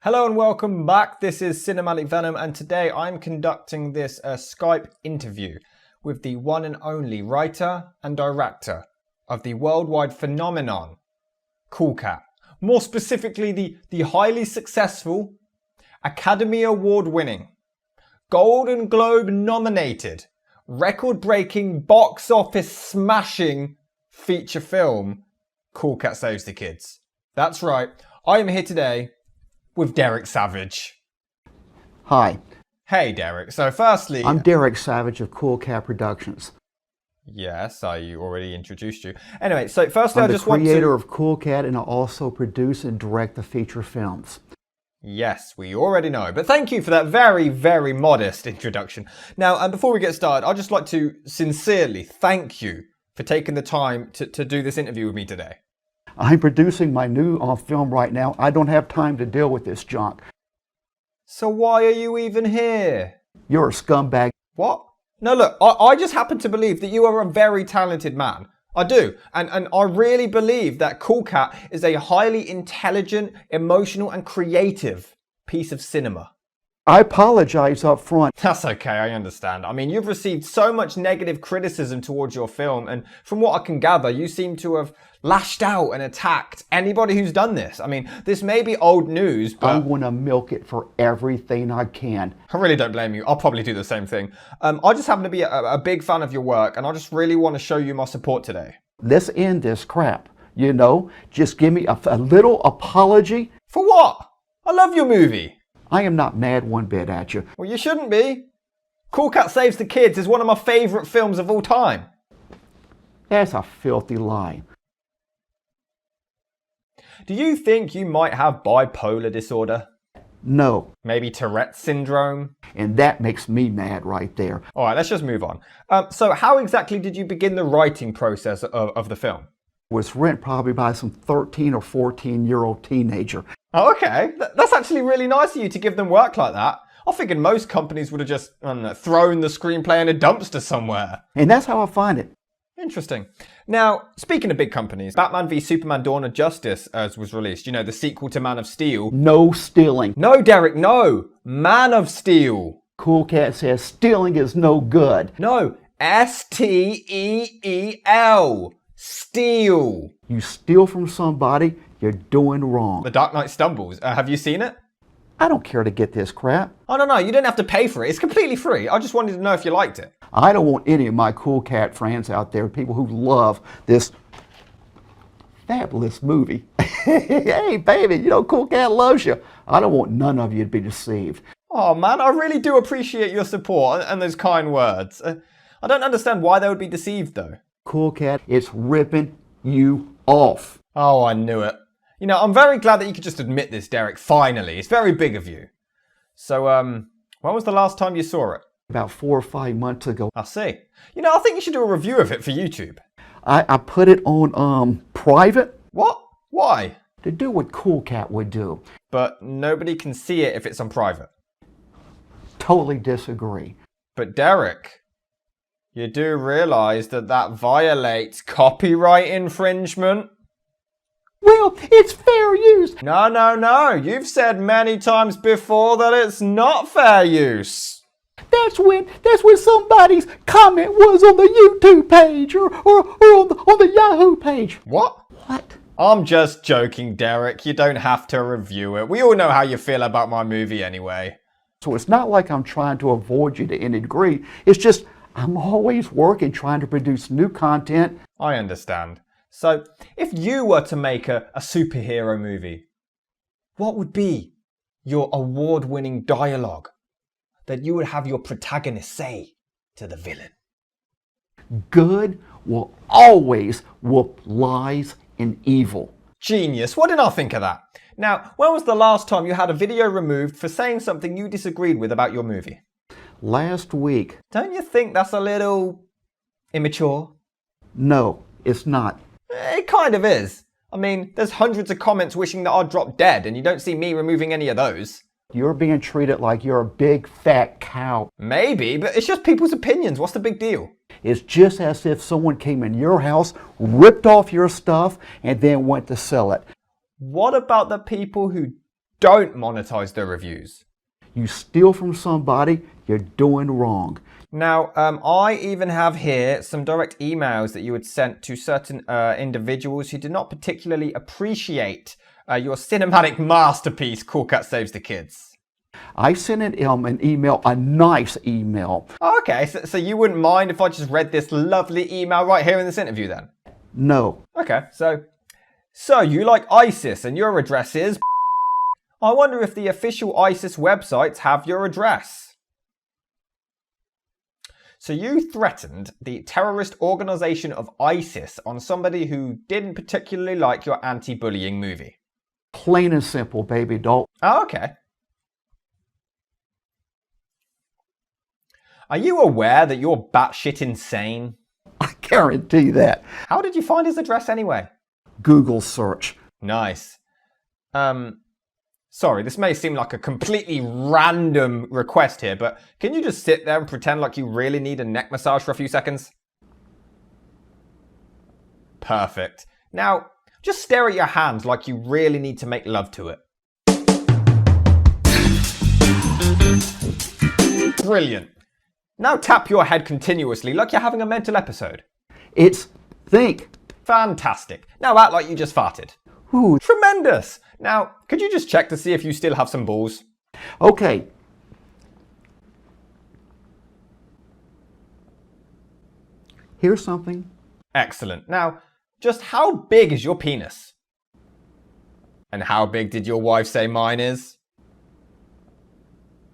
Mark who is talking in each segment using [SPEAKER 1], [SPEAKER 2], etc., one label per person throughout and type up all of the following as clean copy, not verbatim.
[SPEAKER 1] Hello and welcome back. This is Cinematic Venom, and today I'm conducting this Skype interview with the one and only writer and director of the worldwide phenomenon, Cool Cat. More specifically, the highly successful, Academy Award winning, Golden Globe nominated, record-breaking, box office smashing feature film, Cool Cat Saves the Kids. That's right, I am here today with Derek Savage.
[SPEAKER 2] Hi.
[SPEAKER 1] Hey Derek, so firstly...
[SPEAKER 2] I'm Derek Savage of Cool Cat Productions.
[SPEAKER 1] Yes, I already introduced you. Anyway, so firstly
[SPEAKER 2] I'm
[SPEAKER 1] I just want to...
[SPEAKER 2] the creator of Cool Cat, and I also produce and direct the feature films.
[SPEAKER 1] Yes, we already know, but thank you for that very, very modest introduction. Now, and before we get started, I'd just like to sincerely thank you for taking the time to do this interview with me today.
[SPEAKER 2] I'm producing my new film right now. I don't have time to deal with this junk.
[SPEAKER 1] So why are you even here?
[SPEAKER 2] You're a scumbag.
[SPEAKER 1] What? No, look, I just happen to believe that you are a very talented man. I do. And I really believe that Cool Cat is a highly intelligent, emotional and creative piece of cinema.
[SPEAKER 2] I apologize up front.
[SPEAKER 1] That's okay, I understand. I mean, you've received so much negative criticism towards your film, and from what I can gather, you seem to have lashed out and attacked anybody who's done this. I mean, this may be old news, but...
[SPEAKER 2] I'm going to milk it for everything I can.
[SPEAKER 1] I really don't blame you. I'll probably do the same thing. I just happen to be a big fan of your work, and I just really want to show you my support today.
[SPEAKER 2] Let's end this crap. You know, just give me a little apology.
[SPEAKER 1] For what? I love your movie.
[SPEAKER 2] I am not mad one bit at you.
[SPEAKER 1] Well, you shouldn't be. Cool Cat Saves the Kids is one of my favourite films of all time.
[SPEAKER 2] That's a filthy lie.
[SPEAKER 1] Do you think you might have bipolar disorder?
[SPEAKER 2] No.
[SPEAKER 1] Maybe Tourette's syndrome?
[SPEAKER 2] And that makes me mad right there.
[SPEAKER 1] All right, let's just move on. So how exactly did you begin the writing process of the film?
[SPEAKER 2] It was written probably by some 13 or 14-year-old teenager.
[SPEAKER 1] Oh, okay. That's actually really nice of you to give them work like that. I figured most companies would have just, I don't know, thrown the screenplay in a dumpster somewhere.
[SPEAKER 2] And that's how I find it.
[SPEAKER 1] Interesting. Now, speaking of big companies, Batman v Superman Dawn of Justice was released. You know, the sequel to Man of Steel.
[SPEAKER 2] No stealing.
[SPEAKER 1] No, Derek, no. Man of Steel.
[SPEAKER 2] Cool Cat says stealing is no good.
[SPEAKER 1] No, S-T-E-E-L. Steal.
[SPEAKER 2] You steal from somebody, you're doing wrong.
[SPEAKER 1] The Dark Knight Stumbles. Have you seen it?
[SPEAKER 2] I don't care to get this crap.
[SPEAKER 1] Oh, no, you don't have to pay for it. It's completely free. I just wanted to know if you liked it.
[SPEAKER 2] I don't want any of my Cool Cat friends out there, people who love this fabulous movie. Hey, baby, you know, Cool Cat loves you. I don't want none of you to be deceived.
[SPEAKER 1] Oh, man, I really do appreciate your support and those kind words. I don't understand why they would be deceived, though.
[SPEAKER 2] Cool Cat, it's ripping you off.
[SPEAKER 1] Oh, I knew it. You know, I'm very glad that you could just admit this, Derek, finally. It's very big of you. So, when was the last time you saw it?
[SPEAKER 2] About 4 or 5 months ago.
[SPEAKER 1] I see. You know, I think you should do a review of it for YouTube.
[SPEAKER 2] I put it on private.
[SPEAKER 1] What? Why?
[SPEAKER 2] To do what Cool Cat would do.
[SPEAKER 1] But nobody can see it if it's on private.
[SPEAKER 2] Totally disagree.
[SPEAKER 1] But Derek, you do realize that violates copyright infringement?
[SPEAKER 2] Well, it's fair use.
[SPEAKER 1] No. You've said many times before that it's not fair use.
[SPEAKER 2] That's when somebody's comment was on the YouTube page or on the Yahoo page.
[SPEAKER 1] What?
[SPEAKER 2] What?
[SPEAKER 1] I'm just joking, Derek. You don't have to review it. We all know how you feel about my movie anyway.
[SPEAKER 2] So it's not like I'm trying to avoid you to any degree. It's just I'm always working, trying to produce new content.
[SPEAKER 1] I understand. So, if you were to make a superhero movie, what would be your award-winning dialogue that you would have your protagonist say to the villain?
[SPEAKER 2] Good will always whoop lies and evil.
[SPEAKER 1] Genius. What did I think of that? Now, when was the last time you had a video removed for saying something you disagreed with about your movie?
[SPEAKER 2] Last week.
[SPEAKER 1] Don't you think that's a little immature?
[SPEAKER 2] No, it's not.
[SPEAKER 1] It kind of is. I mean, there's hundreds of comments wishing that I'd drop dead, and you don't see me removing any of those.
[SPEAKER 2] You're being treated like you're a big fat cow.
[SPEAKER 1] Maybe, but it's just people's opinions. What's the big deal?
[SPEAKER 2] It's just as if someone came in your house, ripped off your stuff, and then went to sell it.
[SPEAKER 1] What about the people who don't monetize the reviews.
[SPEAKER 2] You steal from somebody, you're doing wrong.
[SPEAKER 1] Now, I even have here some direct emails that you had sent to certain individuals who did not particularly appreciate your cinematic masterpiece, Cool Cat Saves the Kids.
[SPEAKER 2] I sent an email, a nice email.
[SPEAKER 1] Oh, okay, so you wouldn't mind if I just read this lovely email right here in this interview then?
[SPEAKER 2] No.
[SPEAKER 1] Okay, so you like ISIS and your address is... I wonder if the official ISIS websites have your address. So you threatened the terrorist organization of ISIS on somebody who didn't particularly like your anti-bullying movie.
[SPEAKER 2] Plain and simple, baby doll.
[SPEAKER 1] Oh, okay. Are you aware that you're batshit insane?
[SPEAKER 2] I guarantee that.
[SPEAKER 1] How did you find his address anyway?
[SPEAKER 2] Google search.
[SPEAKER 1] Nice. Sorry, this may seem like a completely random request here, but can you just sit there and pretend like you really need a neck massage for a few seconds? Perfect. Now, just stare at your hand like you really need to make love to it. Brilliant. Now tap your head continuously like you're having a mental episode.
[SPEAKER 2] It's think.
[SPEAKER 1] Fantastic. Now act like you just farted.
[SPEAKER 2] Ooh.
[SPEAKER 1] Tremendous. Now, could you just check to see if you still have some balls?
[SPEAKER 2] Okay. Here's something.
[SPEAKER 1] Excellent. Now, just how big is your penis? And how big did your wife say mine is?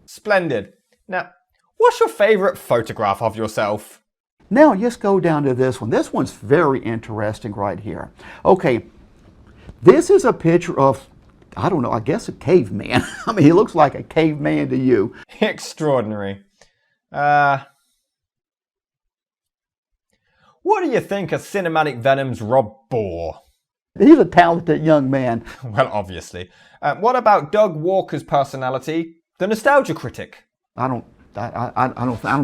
[SPEAKER 1] Splendid. Now, what's your favorite photograph of yourself?
[SPEAKER 2] Now just go down to this one. This one's very interesting right here. Okay, this is a picture of, I don't know, I guess a caveman. I mean, he looks like a caveman to you.
[SPEAKER 1] Extraordinary. What do you think of Cinematic Venom's Rob Bohr?
[SPEAKER 2] He's a talented young man.
[SPEAKER 1] Well, obviously. What about Doug Walker's personality, the nostalgia critic?
[SPEAKER 2] I don't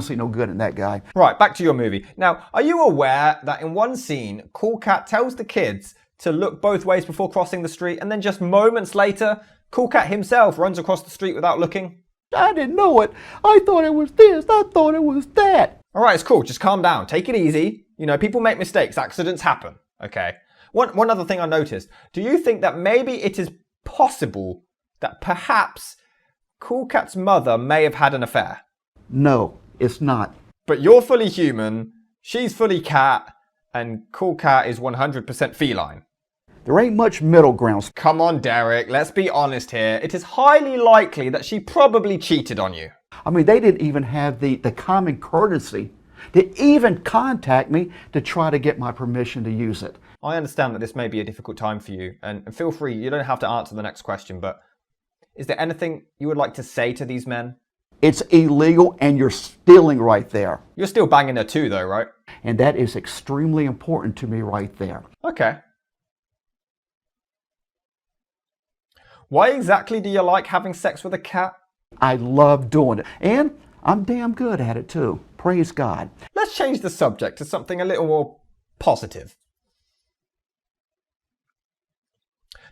[SPEAKER 2] see no good in that guy.
[SPEAKER 1] Right, back to your movie. Now, are you aware that in one scene, Cool Cat tells the kids to look both ways before crossing the street, and then just moments later, Cool Cat himself runs across the street without looking?
[SPEAKER 2] I didn't know it. I thought it was this. I thought it was that.
[SPEAKER 1] All right, it's cool. Just calm down. Take it easy. You know, people make mistakes. Accidents happen. Okay. One other thing I noticed. Do you think that maybe it is possible that perhaps Cool Cat's mother may have had an affair?
[SPEAKER 2] No, it's not.
[SPEAKER 1] But you're fully human, she's fully cat, and Cool Cat is 100% feline.
[SPEAKER 2] There ain't much middle ground.
[SPEAKER 1] Come on, Derek, let's be honest here. It is highly likely that she probably cheated on you.
[SPEAKER 2] I mean, they didn't even have the common courtesy to even contact me to try to get my permission to use it.
[SPEAKER 1] I understand that this may be a difficult time for you, and feel free, you don't have to answer the next question, but is there anything you would like to say to these men?
[SPEAKER 2] It's illegal and you're stealing right there.
[SPEAKER 1] You're still banging her too, though, right?
[SPEAKER 2] And that is extremely important to me right there.
[SPEAKER 1] Okay. Why exactly do you like having sex with a cat?
[SPEAKER 2] I love doing it. And I'm damn good at it too. Praise God.
[SPEAKER 1] Let's change the subject to something a little more positive.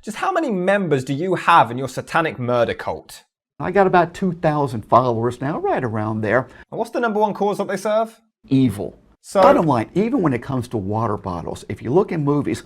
[SPEAKER 1] Just how many members do you have in your satanic murder cult?
[SPEAKER 2] I got about 2,000 followers now, right around there.
[SPEAKER 1] And what's the number one cause that they serve?
[SPEAKER 2] Evil.
[SPEAKER 1] So,
[SPEAKER 2] bottom line, even when it comes to water bottles, if you look in movies,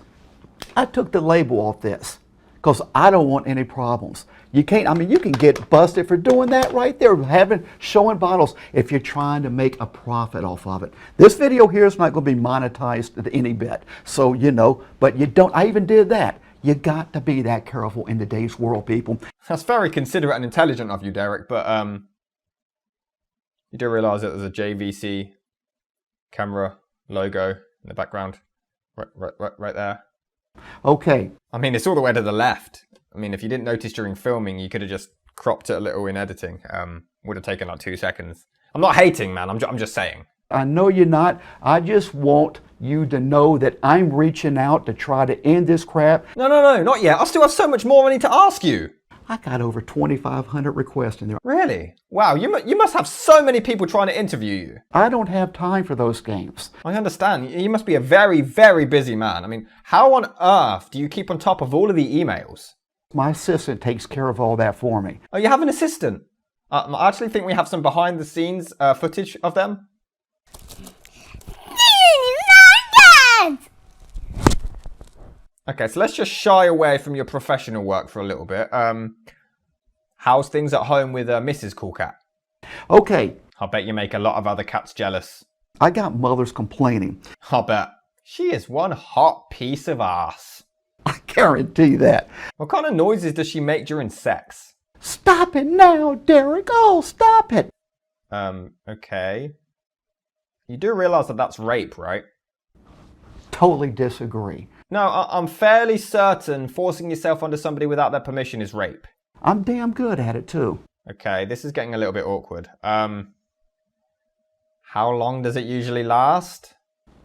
[SPEAKER 2] I took the label off this because I don't want any problems. You can't, I mean, you can get busted for doing that right there, showing bottles if you're trying to make a profit off of it. This video here is not going to be monetized any bit. So, you know, but you don't, I even did that. You got to be that careful in today's world, people.
[SPEAKER 1] That's very considerate and intelligent of you, Derek, but you do realise that there's a JVC camera logo in the background, right there.
[SPEAKER 2] Okay.
[SPEAKER 1] I mean, it's all the way to the left. I mean, if you didn't notice during filming, you could have just cropped it a little in editing. Would have taken like 2 seconds. I'm not hating, man. I'm just saying.
[SPEAKER 2] I know you're not. I just want you to know that I'm reaching out to try to end this crap.
[SPEAKER 1] No, not yet. I still have so much more I need to ask you.
[SPEAKER 2] I got over 2,500 requests in there.
[SPEAKER 1] Really? Wow, you must have so many people trying to interview you.
[SPEAKER 2] I don't have time for those games.
[SPEAKER 1] I understand. You must be a very, very busy man. I mean, how on earth do you keep on top of all of the emails?
[SPEAKER 2] My assistant takes care of all that for me.
[SPEAKER 1] Oh, you have an assistant? I actually think we have some behind the scenes footage of them. Okay, so let's just shy away from your professional work for a little bit. How's things at home with Mrs. Cool Cat?
[SPEAKER 2] Okay,
[SPEAKER 1] I bet you make a lot of other cats jealous.
[SPEAKER 2] I got mothers complaining.
[SPEAKER 1] I bet. She is one hot piece of ass.
[SPEAKER 2] I guarantee that.
[SPEAKER 1] What kind of noises does she make during sex?
[SPEAKER 2] Stop it now, Derek. Oh, stop it.
[SPEAKER 1] Okay. You do realize that that's rape, right?
[SPEAKER 2] Totally disagree.
[SPEAKER 1] No, I'm fairly certain forcing yourself onto somebody without their permission is rape.
[SPEAKER 2] I'm damn good at it, too.
[SPEAKER 1] Okay, this is getting a little bit awkward. How long does it usually last?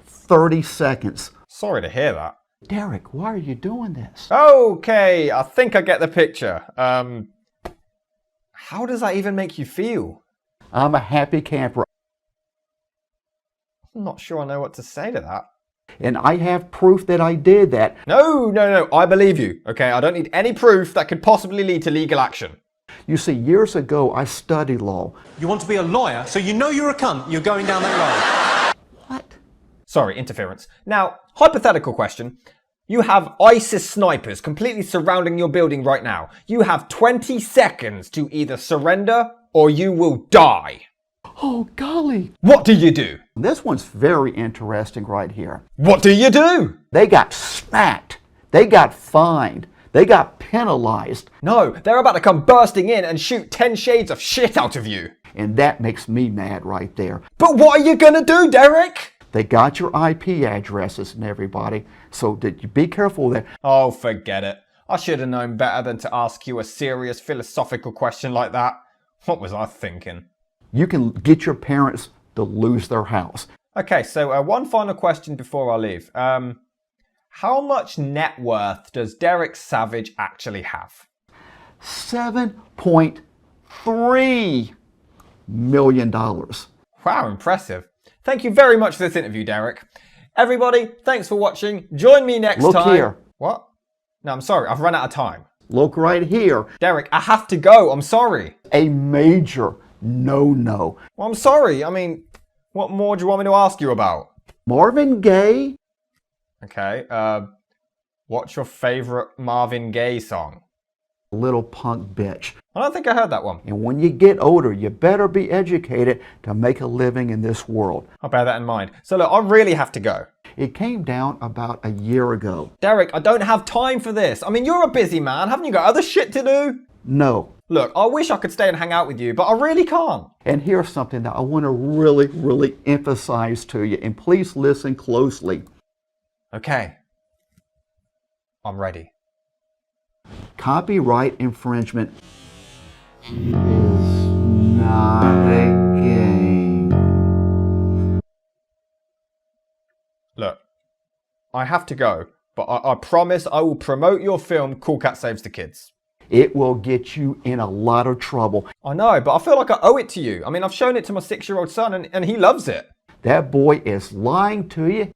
[SPEAKER 2] 30 seconds.
[SPEAKER 1] Sorry to hear that.
[SPEAKER 2] Derek, why are you doing this?
[SPEAKER 1] Okay, I think I get the picture. How does that even make you feel?
[SPEAKER 2] I'm a happy camper.
[SPEAKER 1] I'm not sure I know what to say to that.
[SPEAKER 2] And I have proof that I did that.
[SPEAKER 1] No, I believe you. Okay, I don't need any proof that could possibly lead to legal action.
[SPEAKER 2] You see, years ago, I studied law.
[SPEAKER 3] You want to be a lawyer, so you know you're a cunt. You're going down that road.
[SPEAKER 2] What?
[SPEAKER 1] Sorry, interference. Now, hypothetical question. You have ISIS snipers completely surrounding your building right now. You have 20 seconds to either surrender or you will die.
[SPEAKER 2] Oh, golly.
[SPEAKER 1] What do you do?
[SPEAKER 2] This one's very interesting right here.
[SPEAKER 1] What do you do?
[SPEAKER 2] They got smacked. They got fined. They got penalized.
[SPEAKER 1] No, they're about to come bursting in and shoot 10 shades of shit out of you.
[SPEAKER 2] And that makes me mad right there.
[SPEAKER 1] But what are you gonna do, Derek?
[SPEAKER 2] They got your IP addresses and everybody. So did you be careful there.
[SPEAKER 1] Oh, forget it. I should have known better than to ask you a serious philosophical question like that. What was I thinking?
[SPEAKER 2] You can get your parents to lose their house.
[SPEAKER 1] Okay, so one final question before I leave. How much net worth does Derek Savage actually have?
[SPEAKER 2] $7.3 million.
[SPEAKER 1] Wow, impressive. Thank you very much for this interview, Derek. Everybody, thanks for watching. Join me next time.
[SPEAKER 2] Look here.
[SPEAKER 1] What? No, I'm sorry. I've run out of time.
[SPEAKER 2] Look right here.
[SPEAKER 1] Derek, I have to go. I'm sorry.
[SPEAKER 2] A major no-no.
[SPEAKER 1] Well, I'm sorry. I mean, what more do you want me to ask you about?
[SPEAKER 2] Marvin Gaye?
[SPEAKER 1] Okay, what's your favorite Marvin Gaye song?
[SPEAKER 2] Little punk bitch.
[SPEAKER 1] I don't think I heard that one.
[SPEAKER 2] And when you get older, you better be educated to make a living in this world.
[SPEAKER 1] I'll bear that in mind. So look, I really have to go.
[SPEAKER 2] It came down about a year ago.
[SPEAKER 1] Derek, I don't have time for this. I mean, you're a busy man. Haven't you got other shit to do?
[SPEAKER 2] No.
[SPEAKER 1] Look, I wish I could stay and hang out with you, but I really can't.
[SPEAKER 2] And here's something that I want to really emphasize to you. And please listen closely.
[SPEAKER 1] Okay. I'm ready.
[SPEAKER 2] Copyright infringement is not a game.
[SPEAKER 1] Look, I have to go, but I promise I will promote your film, Cool Cat Saves the Kids.
[SPEAKER 2] It will get you in a lot of trouble.
[SPEAKER 1] I know, but I feel like I owe it to you. I mean, I've shown it to my 6-year-old son and he loves it.
[SPEAKER 2] That boy is lying to you.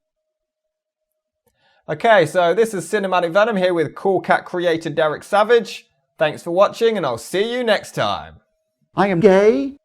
[SPEAKER 1] Okay, so this is Cinematic Venom here with Cool Cat creator Derek Savage. Thanks for watching and I'll see you next time.
[SPEAKER 2] I am gay.